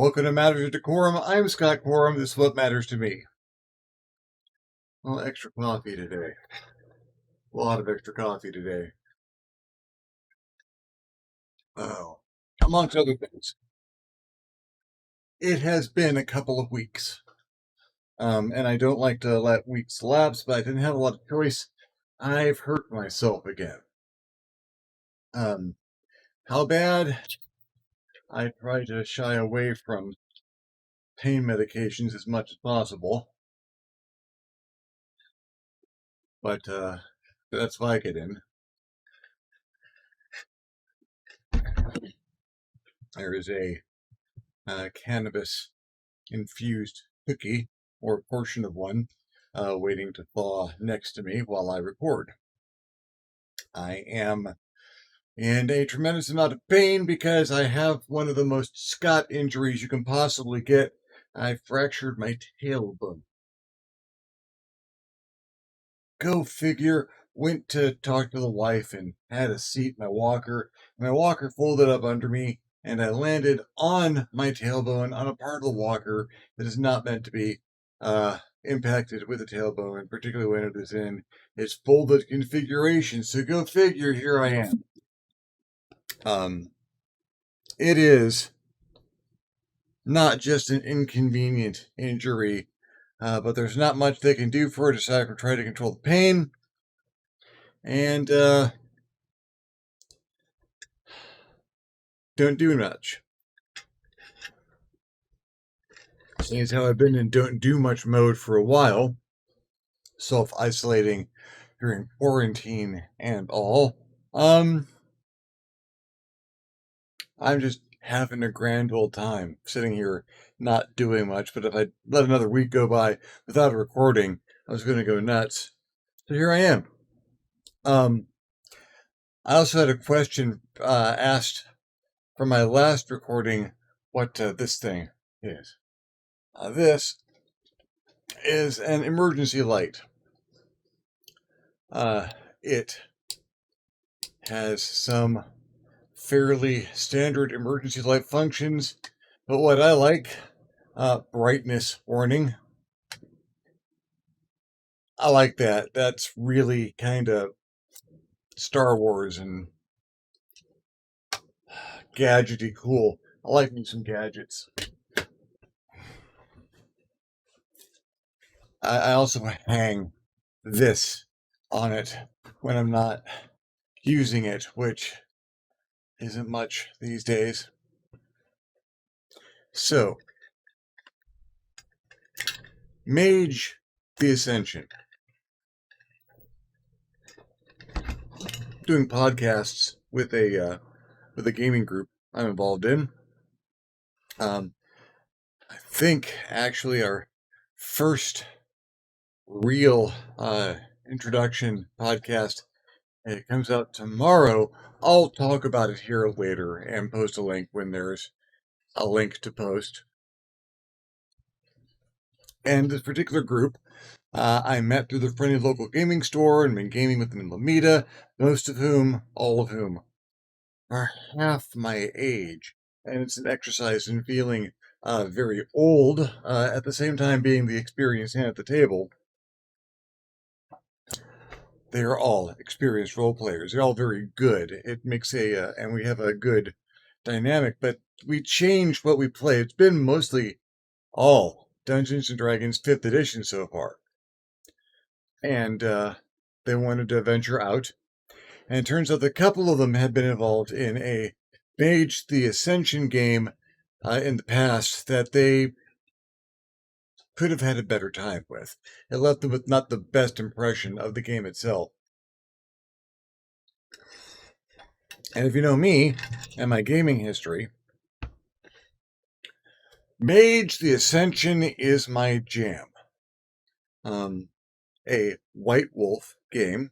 Welcome to Matters of DeCorum. I'm Scott Corum. This is what matters to me. Well, extra coffee today. A lot of extra coffee today. Oh, amongst other things. It has been a couple of weeks. And I don't like to let weeks lapse, but I didn't have a lot of choice. I've hurt myself again. How bad? I try to shy away from pain medications as much as possible. But that's Vicodin. There is a cannabis-infused cookie, or a portion of one, waiting to thaw next to me while I record. I am in a tremendous amount of pain because I have one of the most Scott injuries you can possibly get. I fractured my tailbone. Go figure. Went to talk to the wife and had a seat in my walker. My walker folded up under me, and I landed on my tailbone on a part of the walker that is not meant to be impacted with the tailbone, particularly when it is in its folded configuration. So go figure, here I am. It is not just an inconvenient injury, but there's not much they can do for it aside from try to control the pain. And don't do much. Seeing as how I've been in don't do much mode for a while, self-isolating during quarantine and all, I'm just having a grand old time sitting here not doing much. But if I let another week go by without a recording, I was going to go nuts. So here I am. I also had a question asked from my last recording what this thing is. This is an emergency light. It has some fairly standard emergency light functions, but what I like, brightness warning. I like that. That's really kind of Star Wars and gadgety cool. I like me some gadgets. I also hang this on it when I'm not using it, which isn't much these days. So, Mage the Ascension. Doing podcasts with a gaming group I'm involved in. I think actually our first real introduction podcast, it comes out tomorrow. I'll talk about it here later and post a link when there's a link to post. And this particular group I met through the friendly local gaming store and been gaming with them in Lomita, all of whom are half my age. And it's an exercise in feeling very old, at the same time being the experienced hand at the table. They are all experienced role players. They're all very good. It makes and we have a good dynamic, but we change what we play. It's been mostly all Dungeons & Dragons 5th edition so far. And they wanted to venture out. And it turns out a couple of them had been involved in a Mage the Ascension game in the past that they could have had a better time with. It left them with not the best impression of the game itself. And if you know me and my gaming history, Mage the Ascension is my jam. A White Wolf game,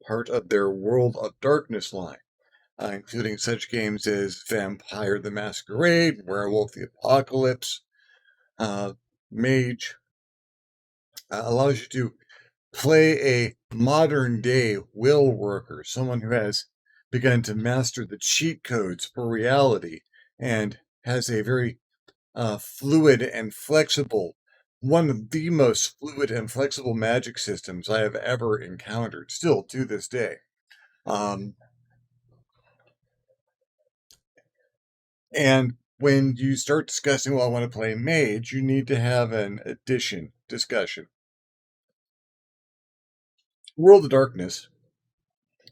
part of their World of Darkness line, including such games as Vampire the Masquerade, Werewolf the Apocalypse. Mage allows you to play a modern-day will worker, someone who has begun to master the cheat codes for reality and has a very fluid and flexible, one of the most fluid and flexible magic systems I have ever encountered, still to this day. And when you start discussing, well, I want to play Mage, you need to have an addition discussion. World of Darkness,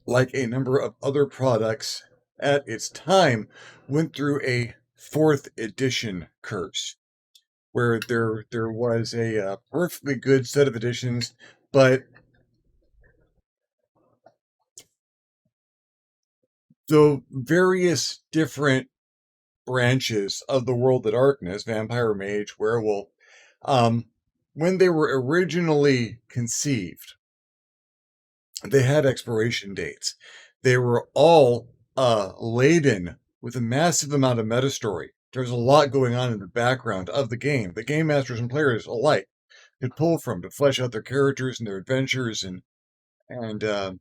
like a number of other products at its time, went through a 4th edition curse, where there was a perfectly good set of editions, but the various different branches of the World of Darkness, Vampire, Mage, Werewolf, when they were originally conceived, they had expiration dates. They were all laden with a massive amount of meta story. There's a lot going on in the background of the game. The game masters and players alike could pull from to flesh out their characters and their adventures, and there's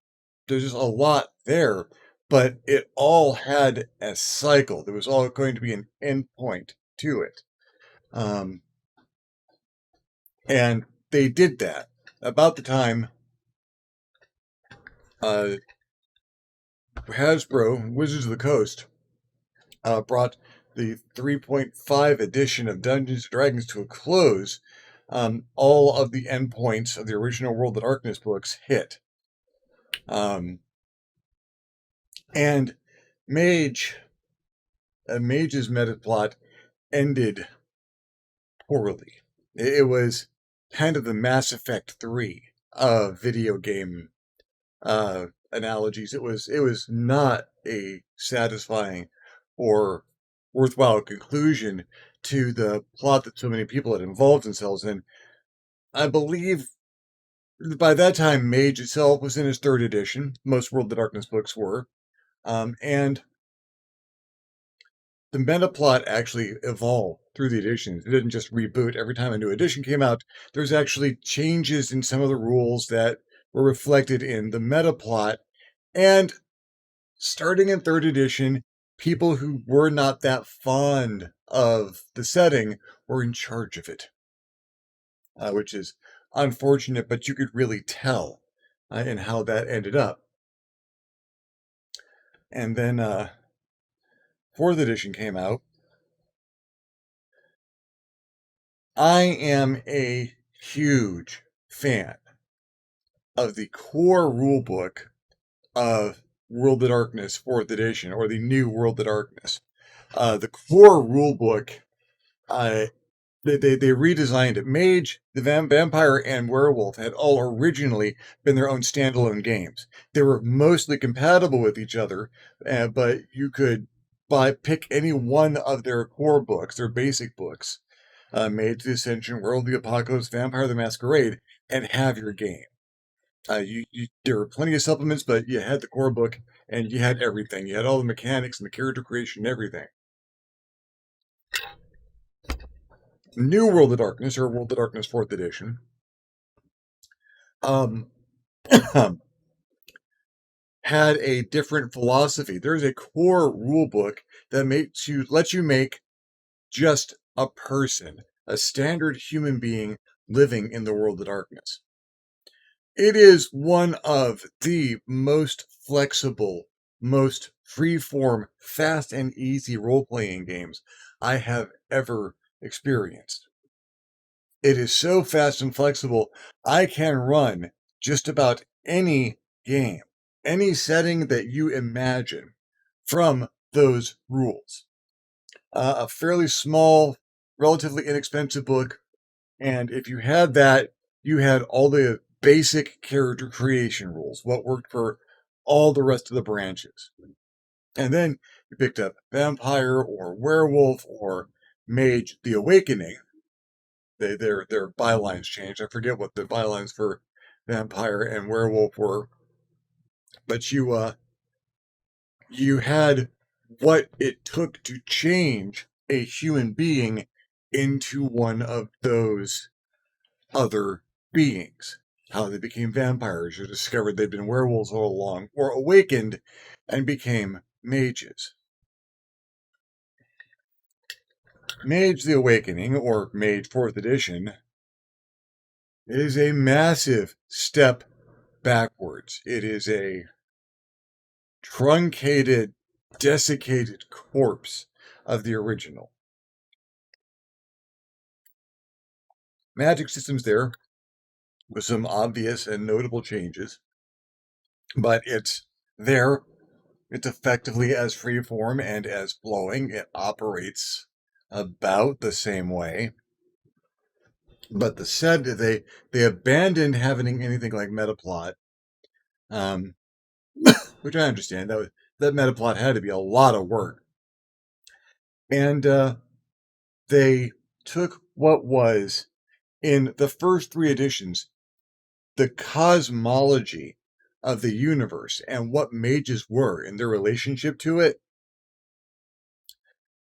just a lot there. But it all had a cycle. There was all going to be an end point to it, and they did that about the time Hasbro, Wizards of the Coast, brought the 3.5 edition of Dungeons and Dragons to a close. All of the endpoints of the original World of Darkness books hit. And Mage's meta plot ended poorly. It was kind of the Mass Effect 3 of video game analogies. It was not a satisfying or worthwhile conclusion to the plot that so many people had involved themselves in. I believe by that time, Mage itself was in its 3rd edition. Most World of Darkness books were. And the meta plot actually evolved through the editions. It didn't just reboot every time a new edition came out. There's actually changes in some of the rules that were reflected in the meta plot. And starting in 3rd edition, people who were not that fond of the setting were in charge of it, which is unfortunate, but you could really tell in how that ended up. And then 4th edition came out. I am a huge fan of the core rulebook of World of Darkness 4th edition, or the new World of Darkness. The core rulebook, they redesigned it. Mage, the Vampire, and Werewolf had all originally been their own standalone games. They were mostly compatible with each other, but you could pick any one of their core books, their basic books, Mage the Ascension, Werewolf the Apocalypse, Vampire the Masquerade, and have your game. There were plenty of supplements, but you had the core book, and you had everything. You had all the mechanics and the character creation and everything. New World of Darkness, or World of Darkness 4th edition, had a different philosophy. There's a core rule book that lets you make just a person, a standard human being living in the World of Darkness. It is one of the most flexible, most free-form, fast and easy role-playing games I have ever experienced. It is so fast and flexible, I can run just about any game, any setting that you imagine from those rules. A fairly small, relatively inexpensive book, and if you had that, you had all the basic character creation rules, what worked for all the rest of the branches. And then you picked up Vampire or Werewolf or Mage the Awakening. Their bylines changed. I forget what the bylines for Vampire and Werewolf were. But you had what it took to change a human being into one of those other beings. How they became vampires, or discovered they'd been werewolves all along, or awakened and became mages. Mage the Awakening, or Mage 4th Edition, is a massive step backwards. It is a truncated, desiccated corpse of the original. Magic systems there with some obvious and notable changes, but it's there. It's effectively as freeform and as flowing. It operates about the same way. But the set they abandoned having anything like metaplot, which I understand. That metaplot had to be a lot of work, and they took what was in the first 3 editions the cosmology of the universe and what mages were and their relationship to it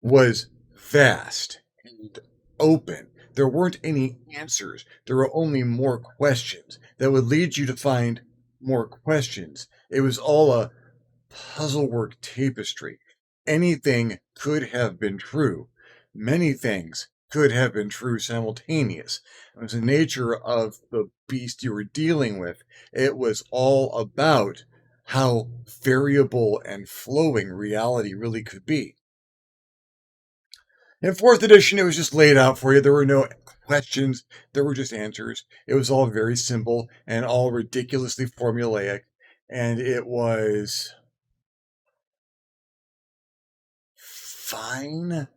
was vast and open. There weren't any answers. There were only more questions that would lead you to find more questions. It was all a puzzlework tapestry. Anything could have been true. Many things could have been true simultaneous. It was the nature of the beast you were dealing with. It was all about how variable and flowing reality really could be. In 4th edition, it was just laid out for you. There were no questions. There were just answers. It was all very simple and all ridiculously formulaic. And it was fine.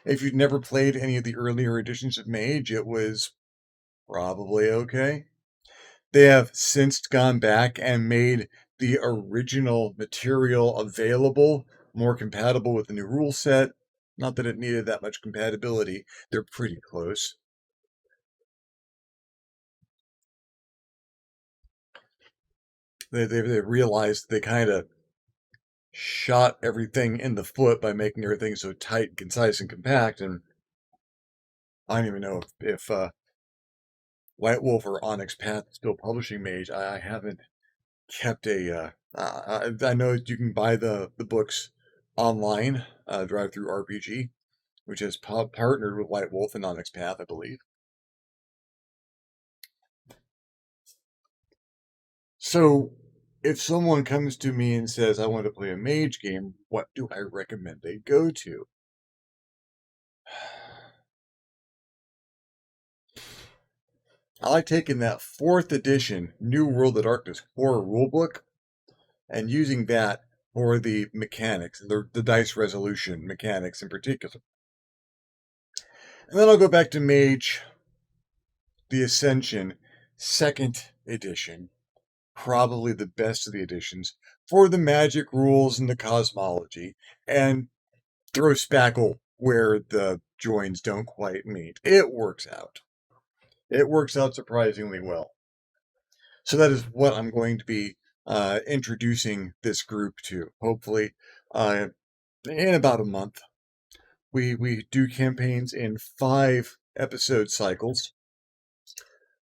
If you'd never played any of the earlier editions of Mage, it was probably okay. They have since gone back and made the original material available, more compatible with the new rule set. Not that it needed that much compatibility. They're pretty close. They realized they kind of shot everything in the foot by making everything so tight, concise, and compact. And I don't even know if White Wolf or Onyx Path is still publishing Mage. I haven't kept a. I know you can buy the books online, Drive Through RPG, which has partnered with White Wolf and Onyx Path, I believe. So, if someone comes to me and says, I want to play a mage game, what do I recommend they go to? I like taking that 4th edition New World of Darkness core rulebook and using that for the mechanics, the dice resolution mechanics in particular. And then I'll go back to Mage the Ascension 2nd edition, probably the best of the editions, for the magic rules and the cosmology, and throw spackle where the joins don't quite meet. It works out. It works out surprisingly well. So that is what I'm going to be introducing this group to. Hopefully, in about a month. We do campaigns in 5 episode cycles.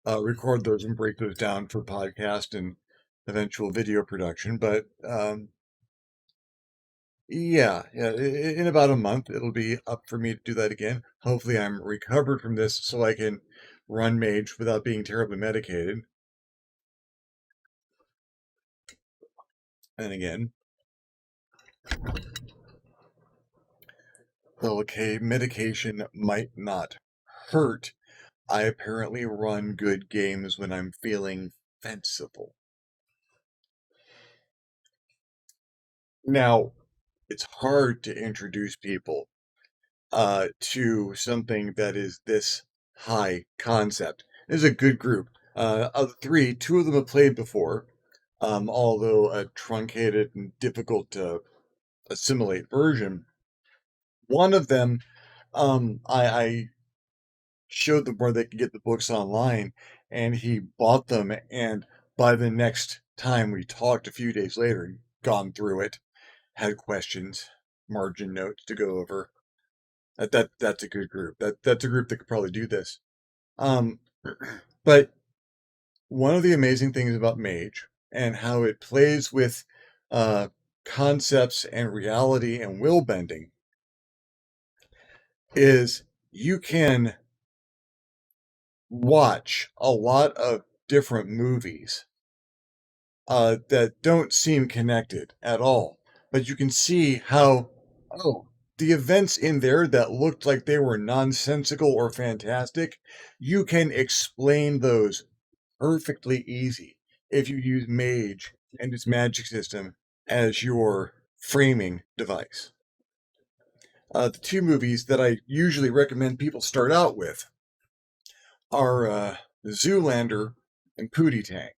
Record those and break those down for podcast and eventual video production. But yeah, in about a month, it'll be up for me to do that again. Hopefully, I'm recovered from this so I can run Mage without being terribly medicated. And again, though okay, medication might not hurt, I apparently run good games when I'm feeling fanciful. Now, it's hard to introduce people to something that is this high concept. This is a good group. Of the 3, 2 of them have played before, although a truncated and difficult to assimilate version. One of them, I showed them where they could get the books online, and he bought them. And by the next time we talked, a few days later, he'd gone through it, had questions, margin notes to go over. That's a good group. That's a group that could probably do this. But one of the amazing things about Mage and how it plays with concepts and reality and will bending is you can watch a lot of different movies that don't seem connected at all. But you can see how, oh, the events in there that looked like they were nonsensical or fantastic, you can explain those perfectly easy if you use Mage and its magic system as your framing device. The two movies that I usually recommend people start out with are Zoolander and Pootie Tang.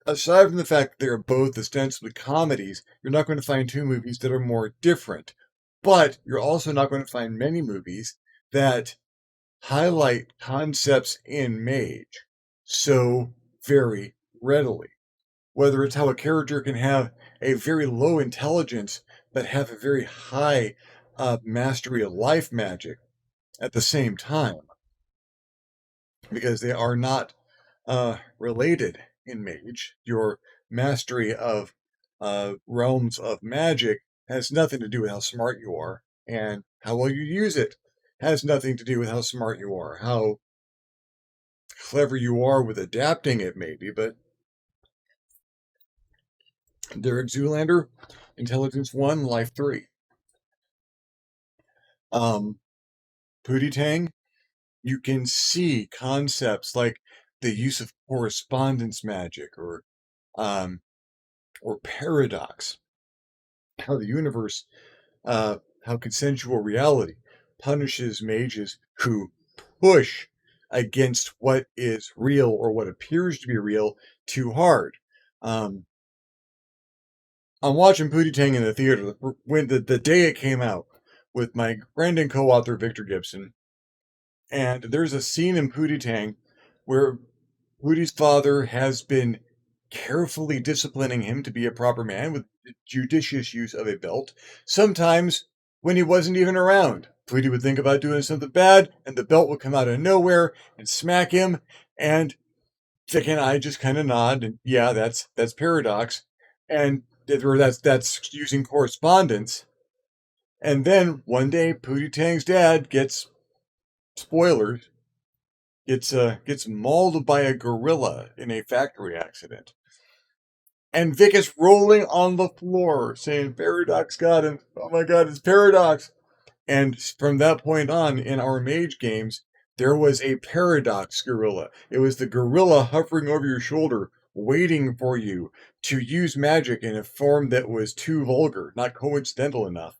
Aside from the fact that they're both ostensibly comedies, you're not going to find two movies that are more different. But you're also not going to find many movies that highlight concepts in Mage so very readily. Whether it's how a character can have a very low intelligence but have a very high mastery of life magic at the same time, because they are not related in Mage. Your mastery of realms of magic has nothing to do with how smart you are, and how well you use it has nothing to do with how smart you are, how clever you are with adapting it, maybe. But Derek Zoolander, Intelligence 1, Life 3. Pootie Tang, you can see concepts like the use of correspondence magic um, or paradox, how the universe, how consensual reality punishes mages who push against what is real or what appears to be real too hard. Um, I'm watching Pootie Tang in the theater when the day it came out with my friend and co-author Victor Gibson, and there's a scene in Pootie Tang where Woody's father has been carefully disciplining him to be a proper man with judicious use of a belt. Sometimes when he wasn't even around, Woody would think about doing something bad, and the belt would come out of nowhere and smack him. And Vic and I just kind of nod, and yeah, that's paradox, and or that's using correspondence. And then one day, Pootie Tang's dad gets spoilers gets mauled by a gorilla in a factory accident. And Vic is rolling on the floor saying, Paradox got him. Oh my god, it's Paradox. And from that point on in our Mage games, there was a Paradox gorilla. It was the gorilla hovering over your shoulder, waiting for you to use magic in a form that was too vulgar, not coincidental enough,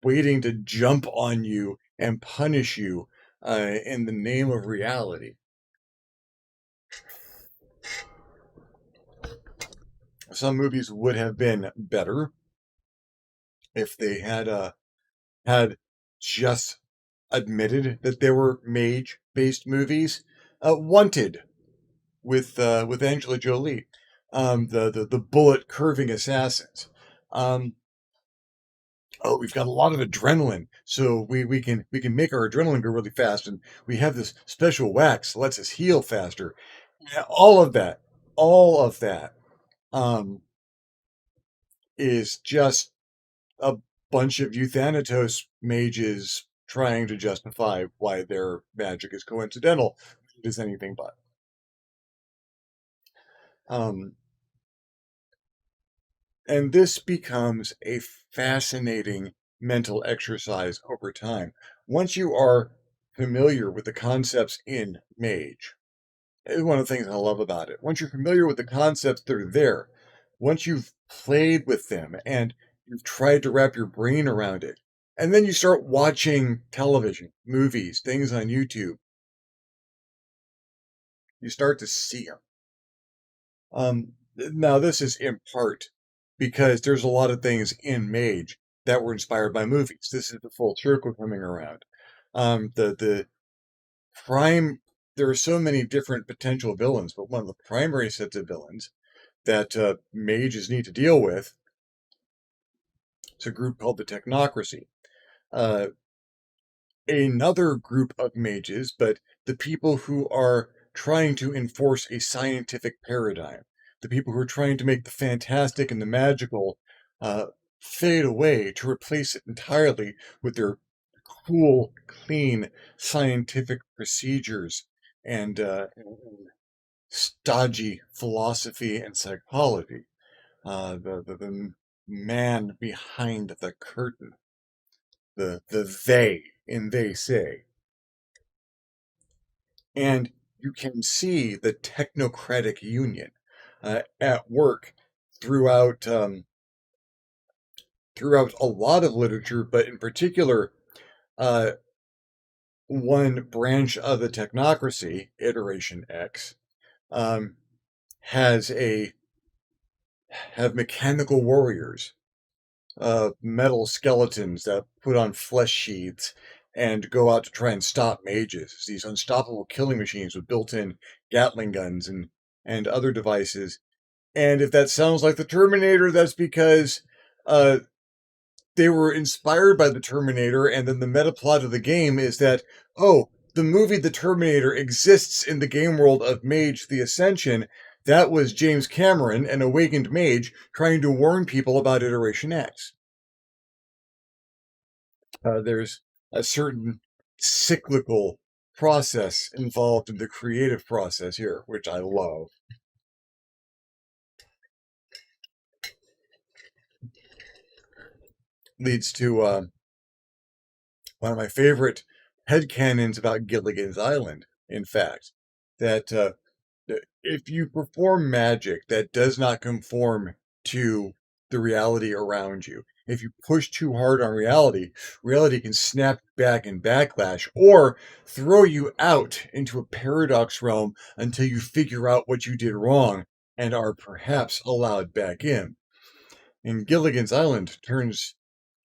waiting to jump on you and punish you in the name of reality. Some movies would have been better if they had just admitted that they were mage-based movies. Wanted with Angela Jolie, the bullet curving assassins. Oh, we've got a lot of adrenaline, so we can make our adrenaline go really fast, and we have this special wax that lets us heal faster. Yeah, all of that, um, is just a bunch of Euthanatos mages trying to justify why their magic is coincidental. It is anything but. Um, and this becomes a fascinating mental exercise over time. Once you are familiar with the concepts in Mage, it's one of the things I love about it. Once you're familiar with the concepts that are there, once you've played with them and you've tried to wrap your brain around it, and then you start watching television, movies, things on YouTube, you start to see them. Now, this is in part because there's a lot of things in Mage that were inspired by movies. This is the full circle coming around. The prime, there are so many different potential villains, but one of the primary sets of villains that mages need to deal with is a group called the Technocracy. Uh, Another group of mages, but the people who are trying to enforce a scientific paradigm, the people who are trying to make the fantastic and the magical fade away to replace it entirely with their cool, clean, scientific procedures and stodgy philosophy and psychology. The man behind the curtain, the they in they say. And you can see the technocratic union at work throughout throughout a lot of literature, but in particular, uh, one branch of the technocracy, Iteration X, um, has a have mechanical warriors, metal skeletons that put on flesh sheaths and go out to try and stop mages. These unstoppable killing machines with built-in Gatling guns and other devices. And if that sounds like the Terminator, that's because uh, they were inspired by the Terminator, and then the meta plot of the game is that, oh, the movie The Terminator exists in the game world of Mage the Ascension. That was James Cameron, an awakened mage, trying to warn people about Iteration X. There's a certain cyclical process involved in the creative process here, which I love. Leads to one of my favorite headcanons about Gilligan's Island, in fact, that if you perform magic that does not conform to the reality around you, if you push too hard on reality, reality can snap back and backlash or throw you out into a paradox realm until you figure out what you did wrong and are perhaps allowed back in. And Gilligan's Island turns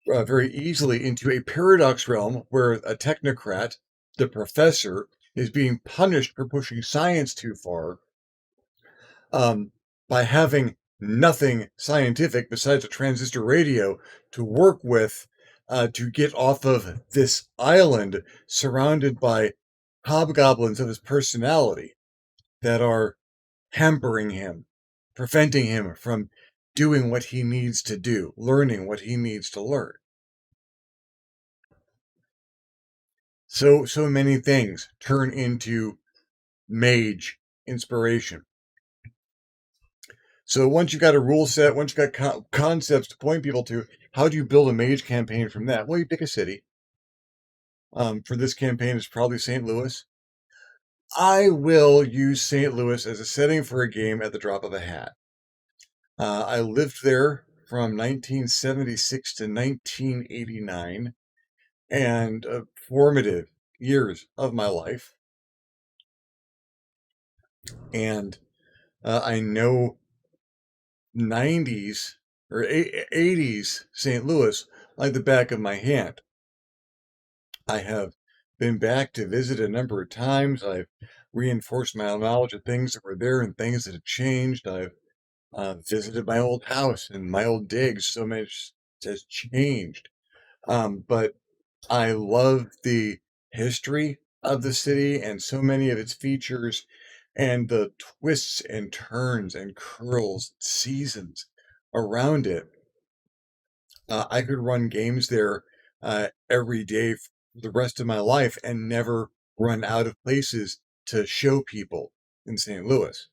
very easily into a paradox realm where a technocrat, the professor, is being punished for pushing science too far um, by having nothing scientific besides a transistor radio to work with to get off of this island surrounded by hobgoblins of his personality that are hampering him, preventing him from doing what he needs to do, learning what he needs to learn. So many things turn into mage inspiration. So once you've got a rule set, once you've got concepts to point people to, how do you build a mage campaign from that? Well, you pick a city. For this campaign, it's probably St. Louis. I will use St. Louis as a setting for a game at the drop of a hat. I lived there from 1976 to 1989, and formative years of my life. And I know 90s or 80s St. Louis like the back of my hand. I have been back to visit a number of times. I've reinforced my knowledge of things that were there and things that have changed. I've visited my old house and my old digs. So much has changed. But I love the history of the city and so many of its features and the twists and turns and curls, seasons around it. I could run games there every day for the rest of my life and never run out of places to show people in St. Louis.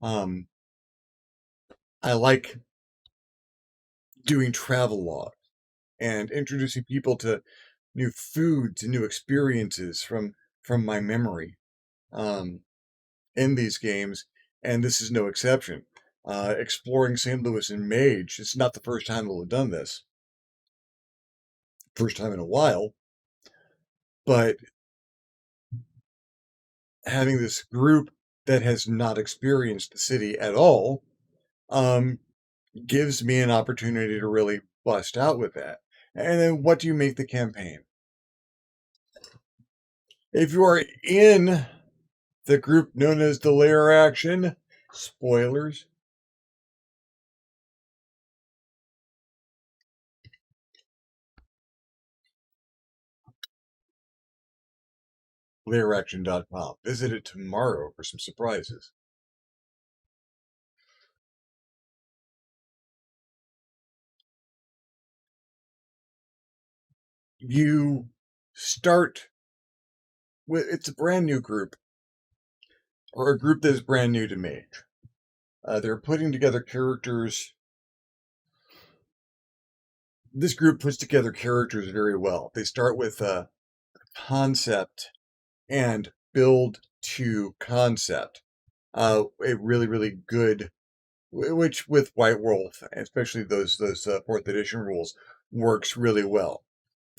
Um, I like doing travel logs and introducing people to new foods and new experiences from my memory in these games, and this is no exception. Exploring St. Louis in Mage, it's not the first time we'll have done this. First time in a while, but having this group that has not experienced the city at all um, gives me an opportunity to really bust out with that. And then what do you make the campaign? If you are in the group known as the layer action, spoilers. Layeraction.com. Visit it tomorrow for some surprises. you start with, it's a brand new group, or a group that is brand new to Mage. They're putting together characters. This group puts together characters very well. They start with a concept and build to concept. A really, really good, which with White Wolf, especially those fourth edition rules, works really well.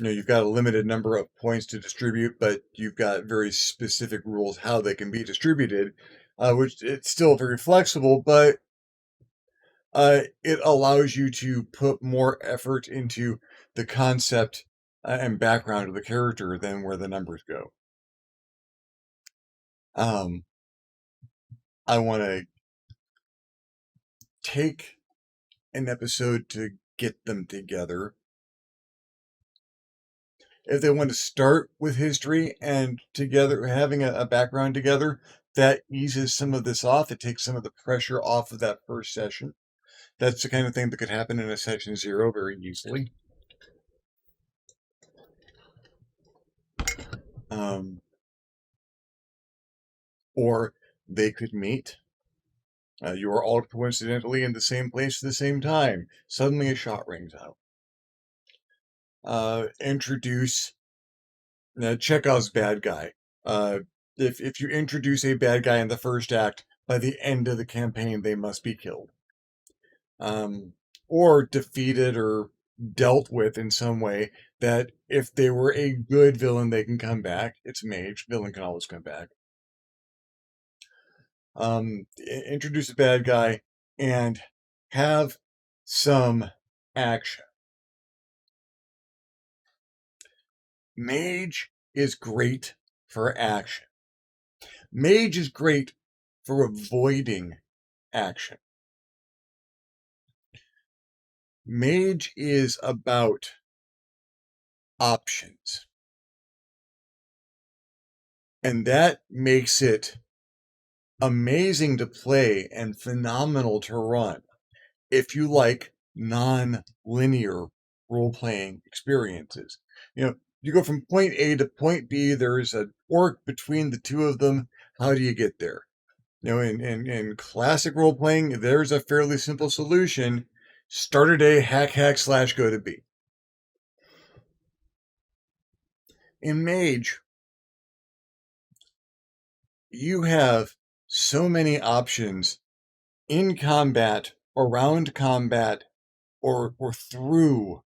You've got a limited number of points to distribute, but you've got very specific rules how they can be distributed, which it's still very flexible, but it allows you to put more effort into the concept and background of the character than where the numbers go. I want to take an episode to get them together. If they want to start with history and together having a background together, that eases some of this off. It takes some of the pressure off of that first session. That's the kind of thing that could happen in a session 0 very easily. Or they could meet. You are all coincidentally in the same place at the same time. Suddenly a shot rings out. Introduce Chekhov's bad guy. If you introduce a bad guy in the first act, by the end of the campaign, they must be killed. Or defeated or dealt with in some way that if they were a good villain, they can come back. It's Mage. Villain can always come back. Introduce a bad guy and have some action. Mage is great for action. Mage is great for avoiding action. Mage is about options. And that makes it amazing to play and phenomenal to run if you like non-linear role-playing experiences. You go from point A to point B, there's an orc between the two of them. How do you get there? In classic role-playing, there's a fairly simple solution. Start a day, hack, / go to B. In Mage, you have so many options in combat, around combat, or through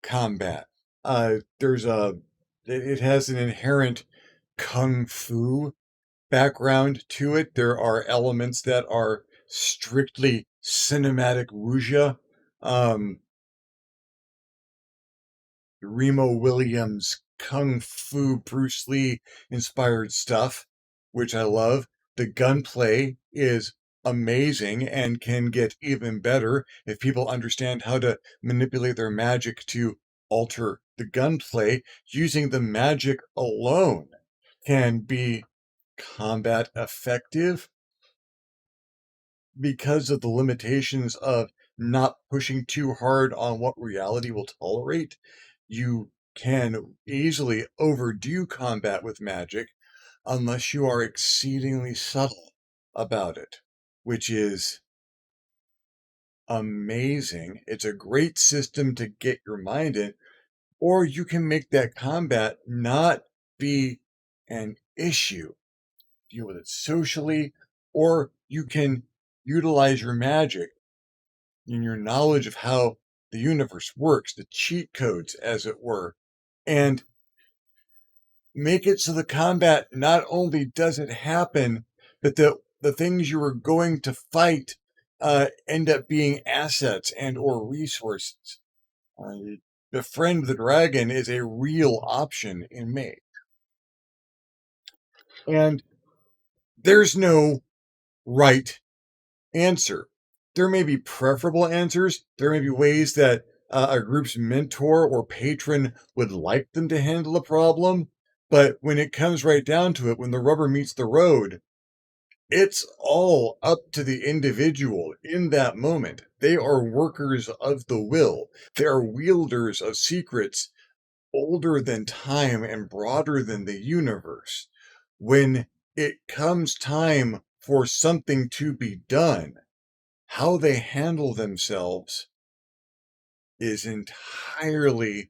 combat. It has an inherent kung fu background to it. There are elements that are strictly cinematic wuxia. Remo Williams kung fu Bruce Lee inspired stuff, which I love. The gunplay is amazing and can get even better if people understand how to manipulate their magic to alter the gunplay. Using the magic alone can be combat effective because of the limitations of not pushing too hard on what reality will tolerate. You can easily overdo combat with magic unless you are exceedingly subtle about it, which is amazing. It's a great system to get your mind in, or you can make that combat not be an issue. Deal with it socially, or you can utilize your magic and your knowledge of how the universe works, the cheat codes, as it were, and make it so the combat not only doesn't happen, but the things you were going to fight end up being assets and or resources. Befriend the dragon is a real option in Mage. And there's no right answer. There may be preferable answers. There may be ways that a group's mentor or patron would like them to handle a problem. But when it comes right down to it, when the rubber meets the road, it's all up to the individual in that moment. They are workers of the will. They are wielders of secrets older than time and broader than the universe. When it comes time for something to be done, how they handle themselves is entirely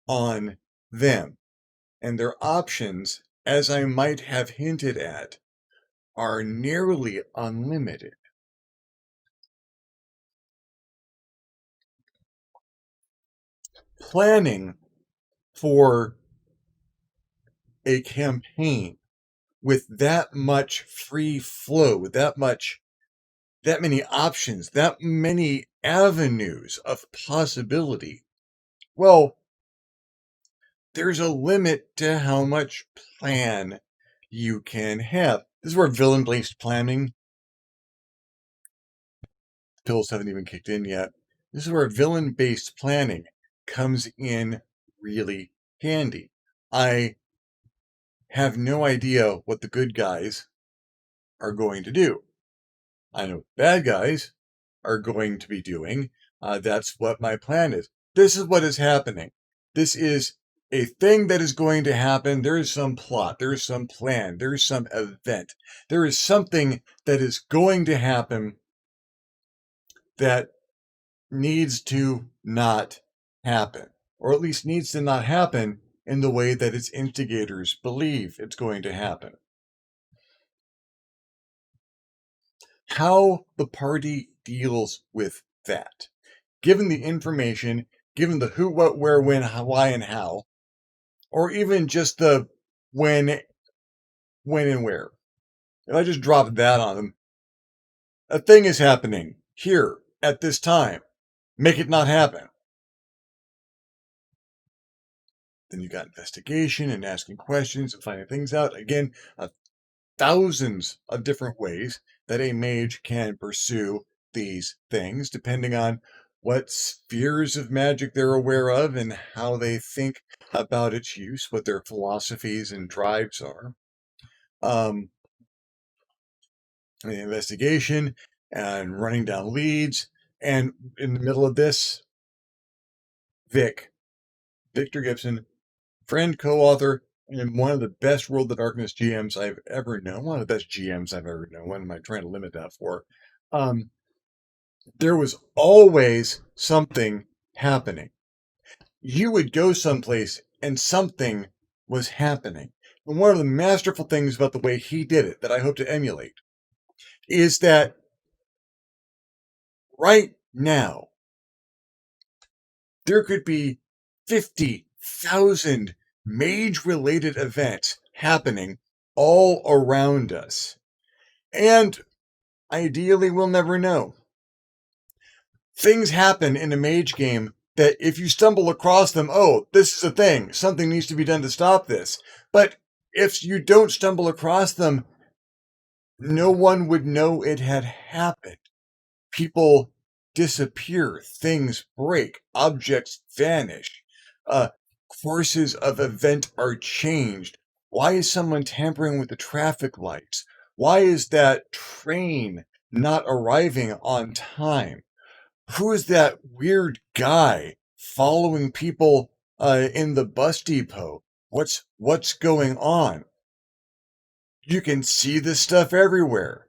on them. And their options, as I might have hinted at, are nearly unlimited. Planning for a campaign with that much free flow, that many options, that many avenues of possibility, well, there's a limit to how much plan you can have. This is where villain-based planning, pills haven't even kicked in yet. This is where villain-based planning comes in really handy. I have no idea what the good guys are going to do. I know bad guys are going to be doing. That's what my plan is. This is what is happening. This is a thing that is going to happen. There is some plot. There is some plan. There is some event. There is something that is going to happen that needs to not happen, or at least needs to not happen in the way that its instigators believe it's going to happen. How the party deals with that, given the information, given the who, what, where, when, how, why, and how, or even just the when, and where. If I just drop that on them, a thing is happening here at this time. Make it not happen. Then you got investigation and asking questions and finding things out. Again, thousands of different ways that a mage can pursue these things, depending on what spheres of magic they're aware of and how they think about its use, what their philosophies and drives are. The investigation and running down leads. And in the middle of this, Victor Gibson, friend, co-author, and one of the best World of Darkness GMs I've ever known. One of the best GMs I've ever known. What am I trying to limit that for? There was always something happening. You would go someplace and something was happening. And one of the masterful things about the way he did it that I hope to emulate is that right now, there could be 50,000 mage-related events happening all around us. And ideally, we'll never know. Things happen in a mage game that if you stumble across them, oh, this is a thing. Something needs to be done to stop this. But if you don't stumble across them, no one would know it had happened. People disappear, things break, objects vanish, courses of event are changed. Why is someone tampering with the traffic lights? Why is that train not arriving on time? Who is that weird guy following people in the bus depot? What's going on? You can see this stuff everywhere.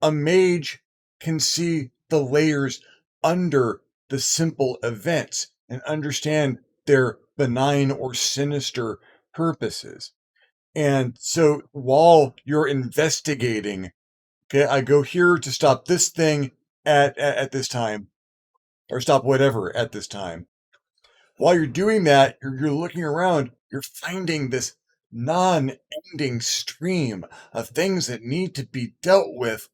A mage can see the layers under the simple events and understand their benign or sinister purposes. And so while you're investigating, okay, I go here to stop this thing at this time, or stop whatever at this time. While you're doing that, you're looking around, you're finding this non-ending stream of things that need to be dealt with,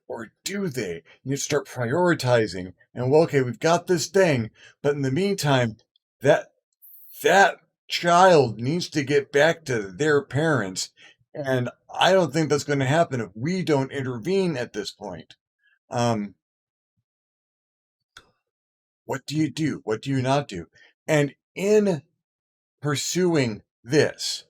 or do they? You start prioritizing, and well, okay, we've got this thing, but in the meantime, that child needs to get back to their parents, and I don't think that's going to happen if we don't intervene at this point. What do you do? What do you not do? And in pursuing this,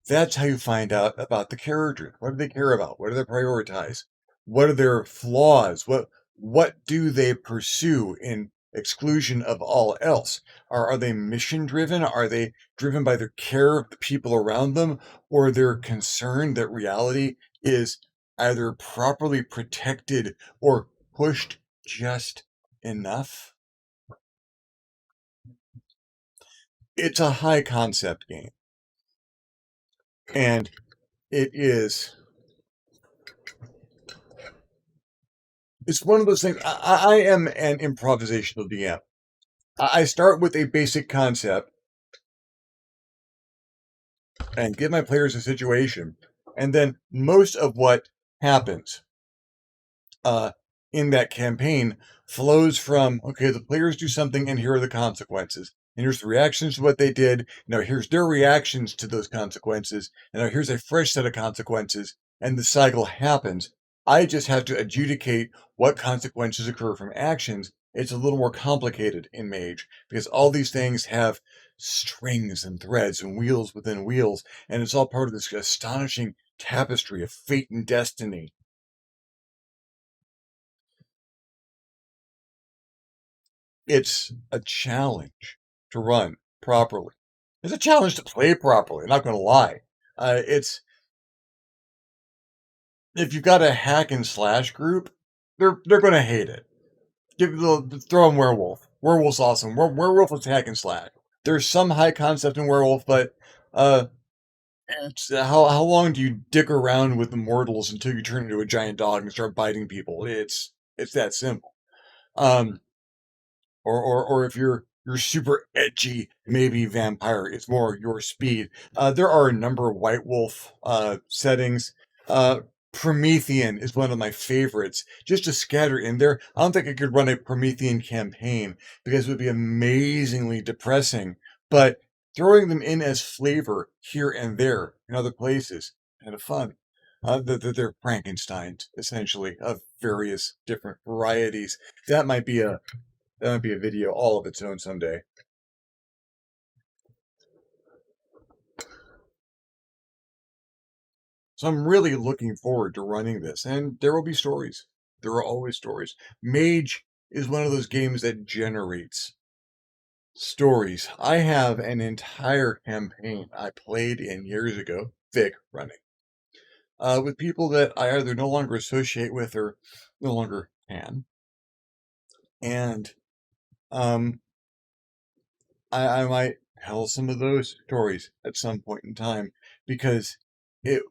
that's how you find out about the characters. What do they care about? What do they prioritize? What are their flaws? What do they pursue in exclusion of all else? Are they mission driven? Are they driven by their care of the people around them, or their concern that reality is either properly protected or pushed just enough? It's a high concept game, and it is. It's one of those things. I am an improvisational DM. I start with a basic concept and give my players a situation, and then most of what happens uh, in that campaign flows from, okay, the players do something, and here are the consequences. And here's the reactions to what they did. Now here's their reactions to those consequences. And now here's a fresh set of consequences. And the cycle happens. I just have to adjudicate what consequences occur from actions. It's a little more complicated in Mage because all these things have strings and threads and wheels within wheels. And it's all part of this astonishing tapestry of fate and destiny. It's a challenge to run properly. It's a challenge to play properly. I'm not going to lie. It's if you've got a hack and slash group, they're going to hate it. Throw in Werewolf. Werewolf's awesome. Werewolf is hack and slash. There's some high concept in Werewolf, but it's, how long do you dick around with the mortals until you turn into a giant dog and start biting people? It's that simple. Or if you're super edgy, maybe vampire. It's more your speed. There are a number of White Wolf settings. Promethean is one of my favorites. Just to scatter in there, I don't think I could run a Promethean campaign because it would be amazingly depressing. But throwing them in as flavor here and there in other places, kind of fun. They're Frankensteins, essentially, of various different varieties. That might be a video all of its own someday. So I'm really looking forward to running this, and there will be stories. There are always stories. Mage is one of those games that generates stories. I have an entire campaign I played in years ago, Vic running, with people that I either no longer associate with or no longer can. And um, I might tell some of those stories at some point in time because it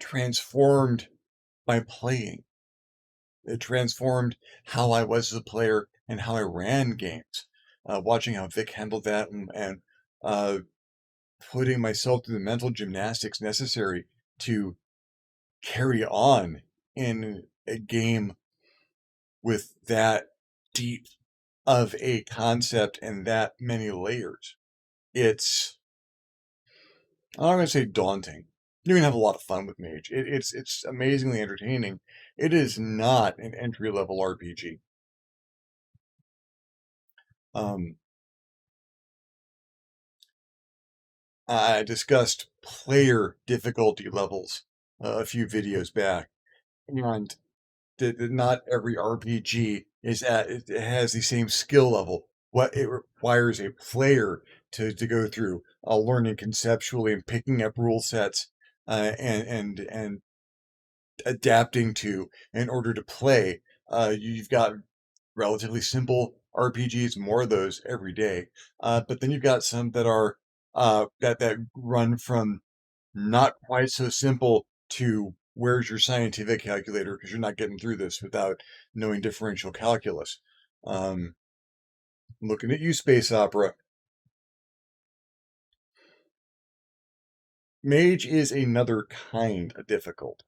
transformed my playing. It transformed how I was as a player and how I ran games. Watching how Vic handled that and uh, putting myself through the mental gymnastics necessary to carry on in a game with that deep of a concept and that many layers. I'm not going to say daunting. You can have a lot of fun with Mage. It's amazingly entertaining. It is not an entry level RPG. Um, I discussed player difficulty levels a few videos back, and not every RPG it has the same skill level. What it requires a player to go through, learning conceptually and picking up rule sets, and adapting to in order to play. You've got relatively simple RPGs, more of those every day. But then you've got some that are that run from not quite so simple to where's your scientific calculator because you're not getting through this without knowing differential calculus. Um, Looking at you, space opera. Mage is another kind of difficult.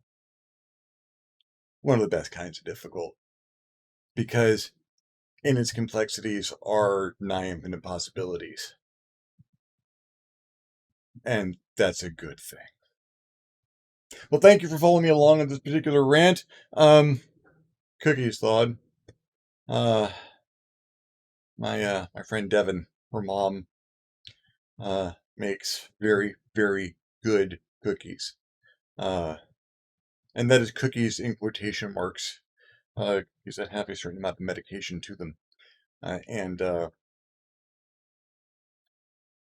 One of the best kinds of difficult because in its complexities are nigh infinite possibilities. And that's a good thing. Well, thank you for following me along on this particular rant. Cookies thawed. My friend Devin, her mom, makes very, very good cookies. And that is cookies in quotation marks, because that have a certain amount of medication to them. and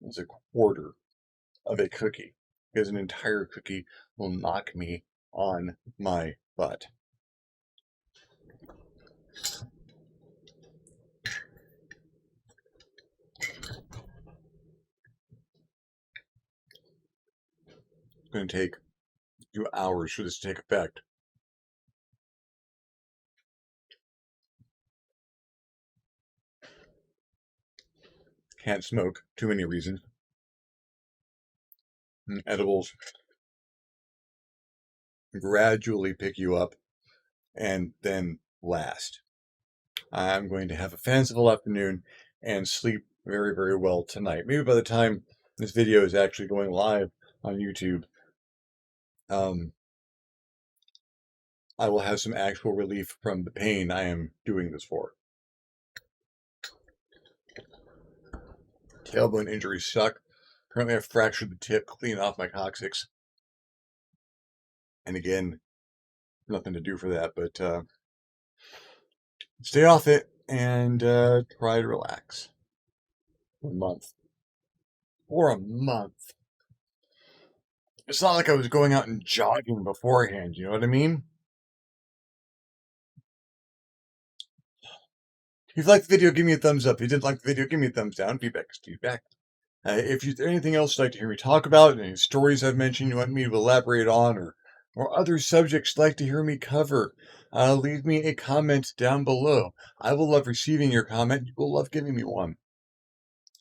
it's a quarter of a cookie, because an entire cookie will knock me on my butt. It's going to take 2 hours for this to take effect. Can't smoke, too many reasons. Edibles gradually pick you up and then last. I'm going to have a fanciful afternoon and sleep very, very well tonight. Maybe by the time this video is actually going live on YouTube, I will have some actual relief from the pain I am doing this for. Tailbone injuries suck. Currently, I've fractured the tip clean off my coccyx. And again, nothing to do for that, but stay off it and try to relax. For a month. For a month. It's not like I was going out and jogging beforehand, you know what I mean? If you liked the video, give me a thumbs up. If you didn't like the video, give me a thumbs down. Feedback is feedback. If there's anything else you'd like to hear me talk about, any stories I've mentioned you want me to elaborate on, or other subjects you'd like to hear me cover, leave me a comment down below. I will love receiving your comment. You will love giving me one.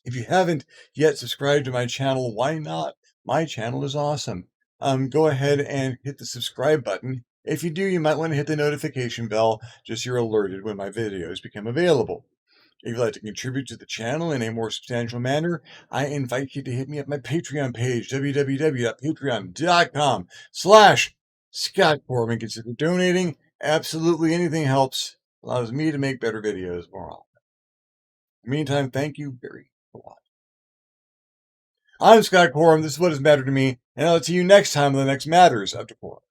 If you haven't yet subscribed to my channel, why not? My channel is awesome. Go ahead and hit the subscribe button. If you do, you might want to hit the notification bell just so you're alerted when my videos become available. If you'd like to contribute to the channel in a more substantial manner, I invite you to hit me at my Patreon page, www.patreon.com/ScottCorum, and consider donating. Absolutely anything helps. Allows me to make better videos more often. In the meantime, thank you very much. I'm Scott Corum. This is what has mattered to me, and I'll see you next time on the next Matters of DeCorum.